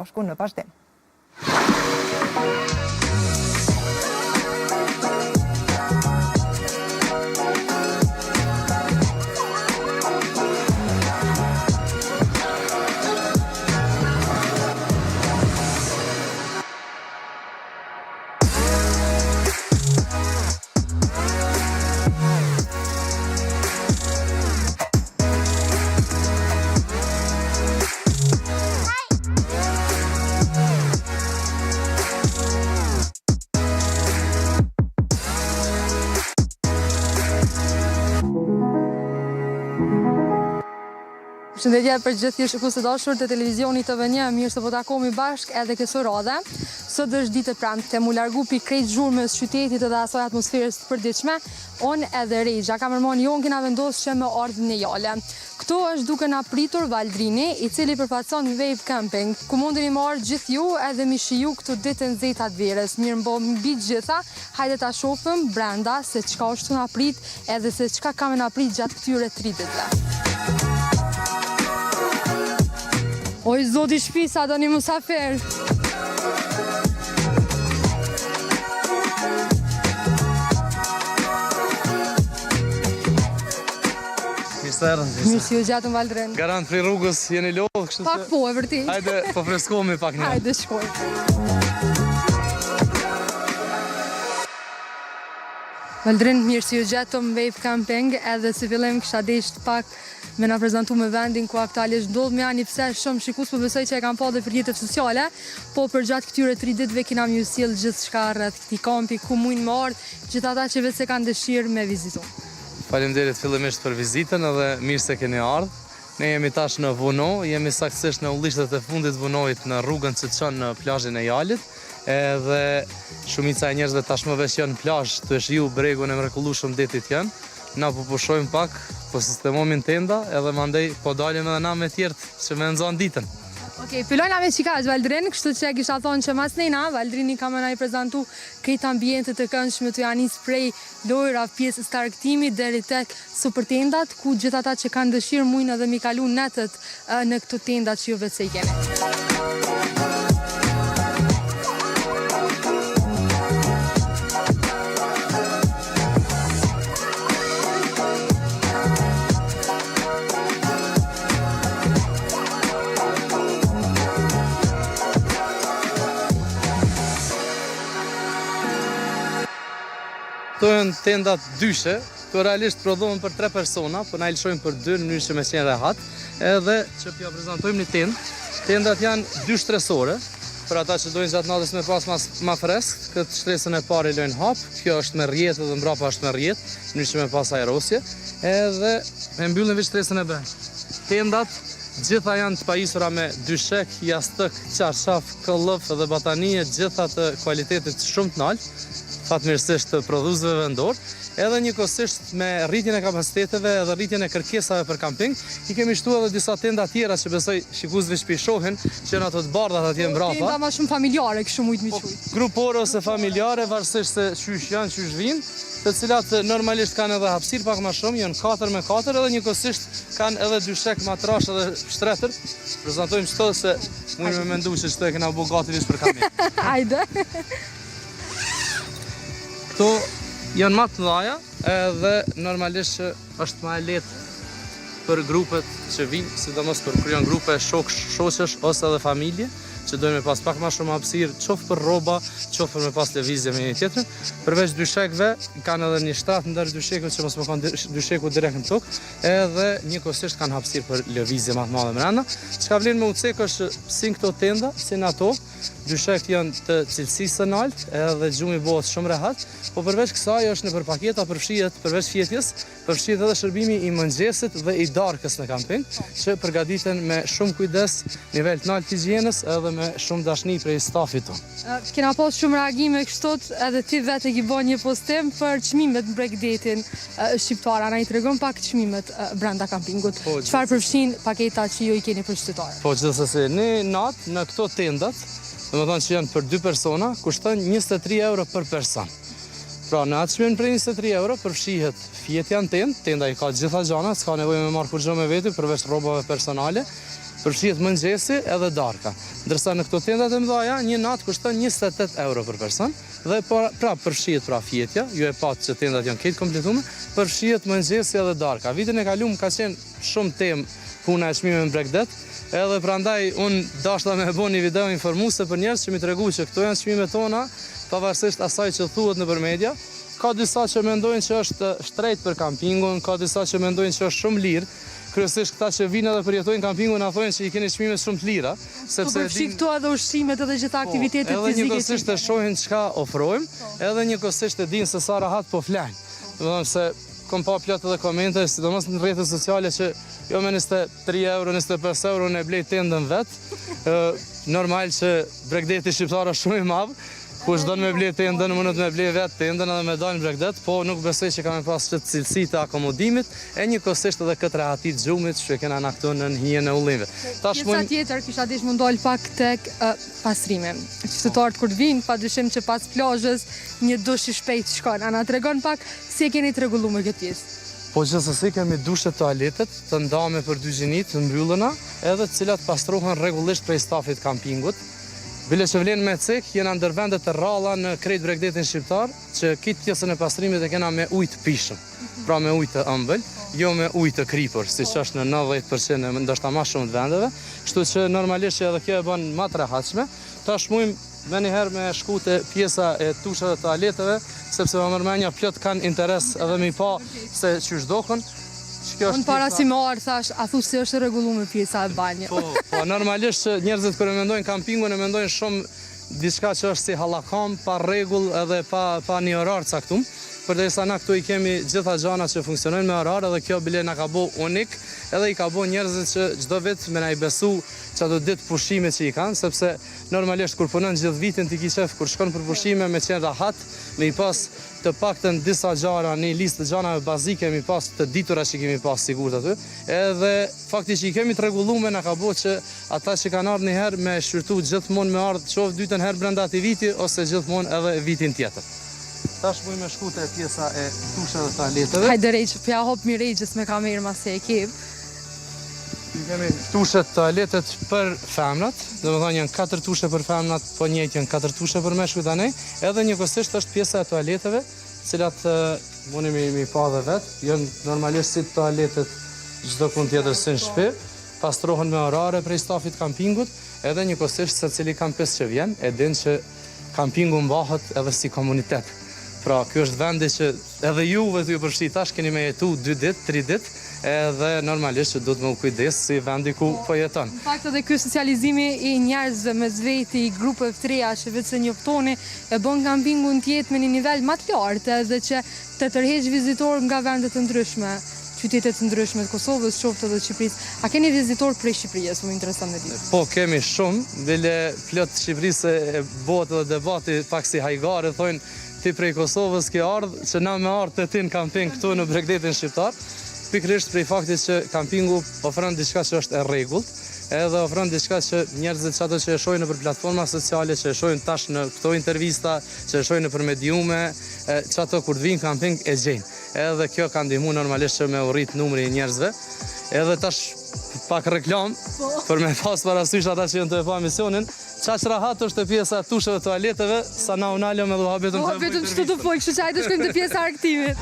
bashku në vazhdim. Përshëndetje për gjithë shikues të dashur të televizionit TV1, mirë se po takohemi bashkë edhe kësaj radhe. Sot është ditë e premte, mu largu pi krejt zhurmës qytetit edhe asaj atmosferës të përditshme, on edhe Rexha kamermani jon kena vendosur që me ardhmë në Jale. Këto është duke na pritur Valdrini, i cili përfaqëson Wave Camping, ku mundeni më ardh gjithë ju edhe mi shiju këto ditë nxehta të verës. Mirë mbi gjitha, hajde ta shohim brenda se çka është na prit edhe se çka kam na prit gjatë këtyre 3 ditëve. Oj, zoti shpisa, do një musafer. Mirë si ju gjatën Valdrin. Garant prej rrugës jeni lodhë, kështu Pak po, e vërtit. Hajde, po freskohemi pak një. Hajde, shkoj. Valdrin, mirë si ju gjatëm Wave Camping, edhe si fillim kisha desht pak me na prezentu me vendin ku aktualisht ndodh me ani pse shumë shikues po besoj që e kam pa dhe për rrjetet sociale, po për gjatë këtyre 3 ditëve kena më sjell gjithçka rreth këtij kampi ku mund më ardh gjithë ata që vetë se kanë dëshirë me vizitu. Faleminderit fillimisht për vizitën edhe mirë se keni ardhur. Ne jemi tash në Vono, jemi saktësisht në ullishtet e fundit të Vonojit në rrugën që çon në plazhin e Jalit. Edhe shumica e njerëzve tashmë veç janë në plazh të shiu bregun e mrekullueshëm detit janë. Na po pushojmë pak, po sistemomin tenda edhe mandej po dalim edhe na me tjertë që me nxon ditën. Okej, fillojna me çikaz Valdrin, kështu që kisha thonë që mas nena Valdrini ka më na i prezantu këtë ambiente të këndshme të janis prej lojra pjesës të argëtimit deri tek super tendat ku gjithë ata që kanë dëshirë mujnë edhe mi kalu netët në këto tendat që ju vetë se i keni. Këto janë tendat dyshe, këto realisht prodhohen për 3 persona, po na i lëshojmë për 2 në mënyrë që me qenë rehat, edhe që pja prezentojmë një tendë. Tendat janë 2 shtresore, për ata që dojnë gjatë natës me pas ma freskë, këtë shtresën e parë i lojnë hapë, kjo është me rjetë dhe mbrapa është me rjetë, në mënyrë që me pas aerosje, edhe me mbyllën veç shtresën e brendshme. Tendat gjitha janë të pajisura me dyshek, jastëk, qarshaf, këllëf dhe batanie, gjitha të kualitetit shumë të lartë, fatmirësisht të prodhuesve vendor, edhe njëkohësisht me rritjen e kapaciteteve edhe rritjen e kërkesave për kamping, i kemi shtu edhe disa tenda tjera që besoj shikuesve shpishohen, që janë ato të bardhat atje mbrapa. Tenda më shumë familjare, kështu mujt mi quajt. Grupore ose familjare, varësisht se qysh janë, qysh vinë, të cilat normalisht kanë edhe hapësirë pak më shumë, janë 4x4 edhe njëkohësisht kanë edhe dyshek, matrash edhe shtretër. Prezantojmë çto se mund me mendu që çto e kena bu gati veç për kamping. Hajde. Këto janë ma të dhaja edhe normalisht që është ma e letë për grupet që vinë, sidomos për kur janë grupe shoqësh ose edhe familje, që dojnë me pas pak ma shumë hapësirë, qoftë për rroba, qoftë për me pas lëvizje me një tjetër. Përveç dyshekve, kanë edhe një shtratë ndër dyshekut që mos më kanë dysheku direkt në tokë, edhe njëkohësisht kanë hapësirë për lëvizje ma të madhe brenda. Çka vlen me u cek është si këto tenda, si në ato, dyshekt janë të cilësisë së lartë, edhe gjumi bëhet shumë rehat, po përveç kësaj është në për paketa përfshihet përveç fjetjes, përfshihet edhe shërbimi i mëngjesit dhe i darkës në kamping, që përgatiten me shumë kujdes, nivel të lartë higjienës edhe me shumë dashni prej stafit tonë. Kena pas shumë reagime kështot, edhe ti vetë e ki bo një postim për çmimet në Bregdetin shqiptara, na i tregon pak çmimet brenda kampingut. Çfarë përfshin paketa që ju i keni për qytetarë? Po gjithsesi, në natë në këto tendat, domethënë që janë për 2 persona, kushton 23 euro për person. Pra në atë çmim për 23 euro përfshihet fjetja në tenda i ka gjitha gjana, s'ka nevojë me marrë kur gjë me veti përveç rrobave personale. përfshihet mëngjesi edhe darka. Ndërsa në këto tendat e mëdha një natë kushton 28 euro për person dhe prapë përfshihet fjetja, ju e pat që tendat janë këtë kompletume, përfshihet mëngjesi edhe darka. Vitin e kaluar ka qenë shumë temë puna e çmimeve në Bregdet, edhe prandaj unë dashta me bë një video informuese për njerëz që mi tregu që këto janë çmimet tona, pavarësisht asaj që thuhet nëpër media. Ka disa që mendojnë që është shtrejt për kampingun, ka disa që mendojnë që është shumë lirë. Kryesisht këta që vinë edhe përjetojnë kampingun na thonë se i keni çmime shumë të lira, sepse përfshi këto edhe ushqimet edhe gjitha aktivitetet fizike. Edhe njëkohësisht e shohin çka ofrojmë, edhe njëkohësisht e dinë se sa rahat po flan. Domethënë se kom pa plot edhe komente, sidomos në rrjetet sociale që jo me 23 euro, 25 euro ne blej tendën vet. Normal që Bregdeti shqiptar është shumë i madh. Kush don me blej tendën, mund të me blej vetë tendën edhe me dalë në Bregdet, po nuk besoj që kam pas çet cilësi të akomodimit, e njëkohësisht edhe këtë rehati të xhumit që kena na këtu në hijen e ullinjve. Pjesa tjetër kisha dish mund dal pak tek pastrimi. Qytetarët kur vinë, padyshim që pas plazhës një dush i shpejt shkon. Ana tregon pak si e keni rregulluar me këtë pjesë. Po gjithsesi kemi dushe toaletet të ndame për dy gjinit të mbyllëna, edhe të cilat pastrohen rregullisht prej stafit kampingut. Bile që vlen me cek, jena ndër vendet të rralla në krejt Bregdetin shqiptar, që kitë pjesën e pastrimit e kena me ujë të pishëm, pra me ujë të ëmbël, jo me ujë të kripur, si që është në 90% ndoshta ma shumë të vendeve, kështu që normalisht edhe kjo e bën ma të rehatshme. Tash mujmë me njëherë me shku të pjesa e tusheve të toaleteve, sepse më mërmenja plot kanë interes edhe mi pa se qysh dokën. Unë para si më arë thash, a thu se është rregulluar me pjesa e banjë. Po, normalisht që njerëzit kërë mendojnë kampingun e mendojnë shumë diçka që është si hallakam, pa rregull edhe pa një orar caktum. Përderisa na këtu i kemi gjitha gjana që funksionojnë me orar, edhe kjo bile na ka bo unik, edhe i ka bo njerëzit që çdo vit me na i besu që ato ditë pushime që i kanë, sepse normalisht kur punon gjithë vitin ti ki qef kur shkon për pushime me qenë rahat, me i pas të paktën disa gjara, një listë të gjanave bazike, mi pas të ditura që kemi pas sigurt aty, edhe fakti që i kemi të rregulluar na ka bo që ata që kanë ardhur një herë me shqyrtu gjithmonë me ardhë qoftë dytën herë brenda atij viti ose gjithmonë edhe vitin tjetër. Tash mujmë shku te pjesa e tusheve dhe toaleteve. Hajde Rejq, pja hop mi Rejqës me kamerë ma se e kip. Kemi tushet toaletet për femnat, dhe më thonë janë 4 tushe për femnat, po njëjtë janë 4 tushe për meshkujt anej, edhe njëkohësisht është pjesa e toaleteve, cilat mundi mi pa dhe vetë, janë normalisht si toaletet çdo kund tjetër si në shtëpi, pastrohen me orare prej stafit kampingut, edhe njëkohësisht secili kampes që vjen, e din që kampingu mbahet edhe si komunitet. Pra, kjo është vendi që edhe juve të ju përfshi tash keni me jetu 2 ditë, 3 ditë, edhe normalisht që duhet me u kujdes si vendi ku po jeton. Në fakt edhe ky socializimi i njerëzve me zveti, i grupeve të reja që vetë se njoftoni, e bën kampingun të jetë me një nivel më të lartë, edhe që të tërheq vizitor nga vendet të ndryshme, qytetet të ndryshme të Kosovës, qoftë edhe Shqipërisë. A keni vizitor prej Shqipërisë, më intereson me ditë? Po, kemi shumë, bile plot Shqipërisë e bëhet edhe debati pak si hajgare, thonë ti prej Kosovës ke ardhë, që na me ardhë të ti në kamping këtu në Bregdetin shqiptar, pikërisht prej faktit që kampingu ofron diçka që është e rregullt, edhe ofron diçka që njerëzit që ato që e shohin nëpër platforma sociale, që e shohin tash në këto intervista, që e shohin nëpër mediume, që ato kur të vinë kamping e gjejnë. Edhe kjo ka ndihmuar normalisht që me urrit numri i njerëzve. Edhe tash pak reklam për me pas parasysh ata që janë të pa emisionin. Qaq rahat është e pjesa tusheve toaleteve, sa na unalëm edhe habetëm të vetëm çto të foj, kështu që hajde shkojmë te pjesa e arktimit.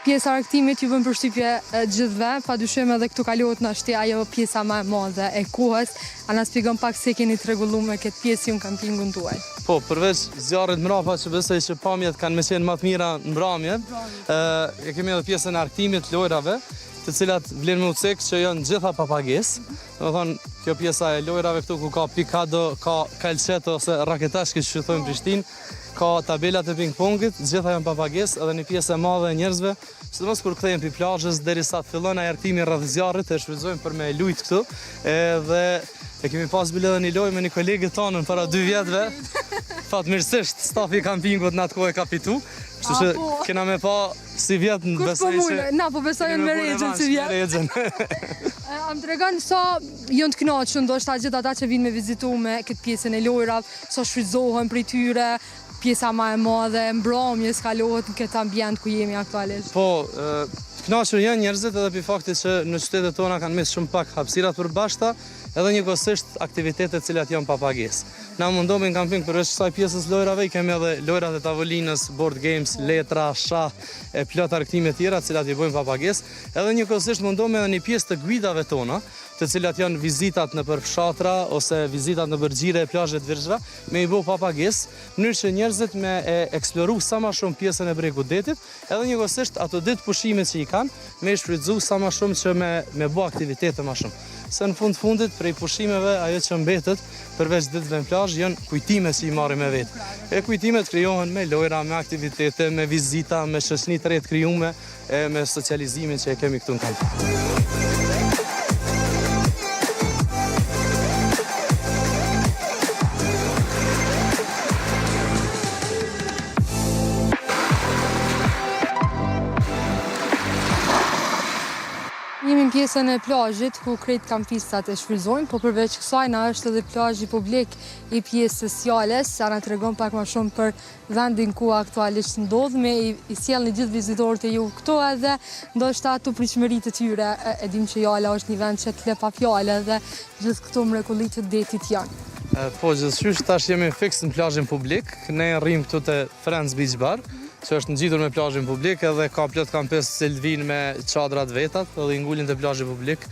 Pjesa e arktimit ju bën përshtypje gjithëve, padyshim edhe këtu kalohet në ashti ajo pjesa më e madhe e kohës. A na shpjegon pak se keni të rregulluar me këtë pjesë në kampingun tuaj? Po, përveç zjarrit mrapa që besoj që pamjet kanë me qenë më të mira në mbrëmje, e kemi edhe pjesën e arktimit, lojrave, të cilat vlen me ucek që janë gjitha pa pagesë. Domethënë, kjo pjesa e lojrave këtu ku ka pikado, ka kalçet ose raketashkë që thonë Prishtinë, ka tabelat e ping-pongit, gjitha janë pa pagesë, edhe një pjesë e madhe e njerëzve, sidomos kur kthehen pi plazhës derisa të fillon ai arktimi rreth zjarrit, e shfrytëzojmë për me lujt këtu, edhe e kemi pas bile edhe një lojë me një kolege tonë para 2 vjetëve. Fatmirësisht stafi i kampingut në atë kohë e ka fitu, kështu që kena me pa si vjet në besoj që... Na po besojnë me Rexhën si vjet. Am tregon sa janë të kënaqur ndoshta gjithë ata që vinë me vizitu me këtë pjesën e lojrave, sa shfrytëzohen prej tyre, pjesa ma e madhe e mbrëmjes kalohet në këtë ambient ku jemi aktualisht. Po, kënaqur janë njerëzit edhe për faktit që në qytetet tona kanë mes shumë pak hapësirat përbashkëta, edhe njëkohësisht aktivitetet cilat janë pa pagesë. Na mundohemi në kamping përveç kësaj pjesës lojrave, kemi edhe lojrat e tavolinës, board games, letra, shah, e plot argëtime tjera, të cilat i bëjmë pa pagesë. Edhe njëkohësisht mundohemi edhe një pjesë të guidave tona, të cilat janë vizitat në për fshatra ose vizitat në bërgjire e plazhet virgjra, me i bëu pa pagesë, në mënyrë që njerëzit me e eksploru sa më shumë pjesën e bregut detit, edhe njëkohësisht ato ditë pushime që i kanë, me i shfrytëzu sa më shumë që me bëu aktivitete më shumë. Se në fundit, prej pushimeve, ajo që mbetet, përveç ditëve në plazh, janë kujtime që i marrim me vetë. E kujtimet krijohen me lojra, me aktivitete, me vizita, me shoqëni të re të krijuara, me socializimin që e kemi këtu në kamping. Jemi në pjesën e plazhit ku krejt kampistat e shfrytëzojnë, po përveç kësaj na është edhe plazhi publik i pjesës Sjalles, sa na tregon pak më shumë për vendin ku aktualisht ndodhemi, i sjellni gjithë vizitorët e ju këto edhe ndoshta ato pritshmëritë të tyre, e dim që Jala është një vend që të le pa fjalë dhe gjithë këto mrekullitë të detit janë. Po, gjithçysh tash jemi fiks në plazhin publik, ne rrim këtu te Friends Beach Bar, që është ngjitur me plazhin publik edhe ka plot kampesë që vinë me çadrat vetat edhe i ngulin te plazhi publik.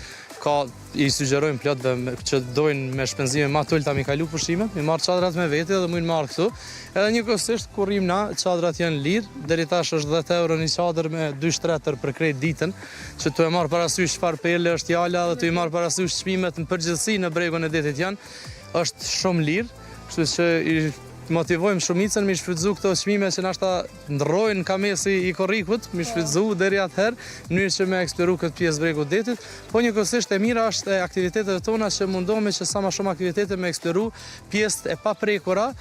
I sugjerojmë plotëve që dojnë me shpenzime ma të ulta mi kalu pushimet, mi marrë çadrat me vete dhe mujnë marrë këtu. Edhe njëkohësisht kur rrim na, çadrat janë lirë, deri tash është 10 euro një çadër me 2 shtretër për krejt ditën, që tu e marrë parasysh çfarë pele është Jala dhe tu i marrë parasysh çmimet në përgjithësi në bregun e detit janë, është shumë lirë, kështu që i motivojmë shumicën me shfrytëzu këto çmime që nashta ndrrojnë kamesi i korrikut, me shfrytëzu deri atëherë, në mënyrë që me eksploru këtë pjesë bregut detit, po njëkohësisht e mira është e aktivitetet tona që mundohemi që sa më shumë aktivitete me eksploru pjesët e paprekura,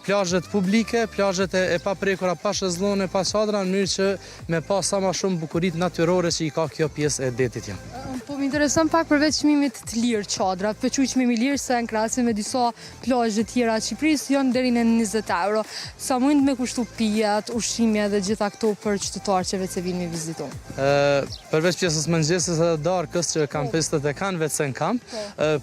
plazhet publike, plazhet e paprekura pa shezllone, pa çadra, në mënyrë që me pa sa më shumë bukuritë natyrore që i ka kjo pjesë e detit janë. Po më intereson pak përveç çmimit të lirë çadrat, përçuj çmimi i lirë se në krahasim me disa plazhe tjera të Shqipërisë janë deri në 20 euro. Sa mund me kushtu pijat, ushqimja dhe gjitha këto për qytetarët që vetë vinë me vizitojnë? Përveç pjesës mëngjesit dhe darkës që kampistët e kanë vetë në kamp,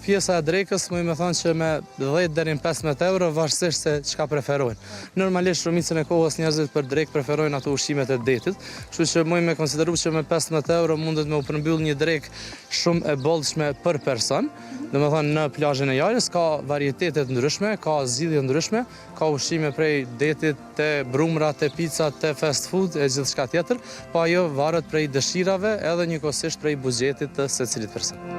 pjesa e drekës më thonë që me 10 deri në 15 euro varësisht se çka preferojnë. Normalisht shumicën e kohës njerëzit për drek preferojnë ato ushqimet e detit, kështu që më konsideru që me 15 euro mundet me u përmbyll një drek shumë e bollshme për person. Domethënë në plazhin e Jalës ka varietete të ndryshme, ka zgjidhje ndryshme, ka ushqime prej detit, te brumra, te pica, te fast food e gjithçka tjetër, po ajo varet prej dëshirave edhe njëkohësisht prej buxhetit të secilit person.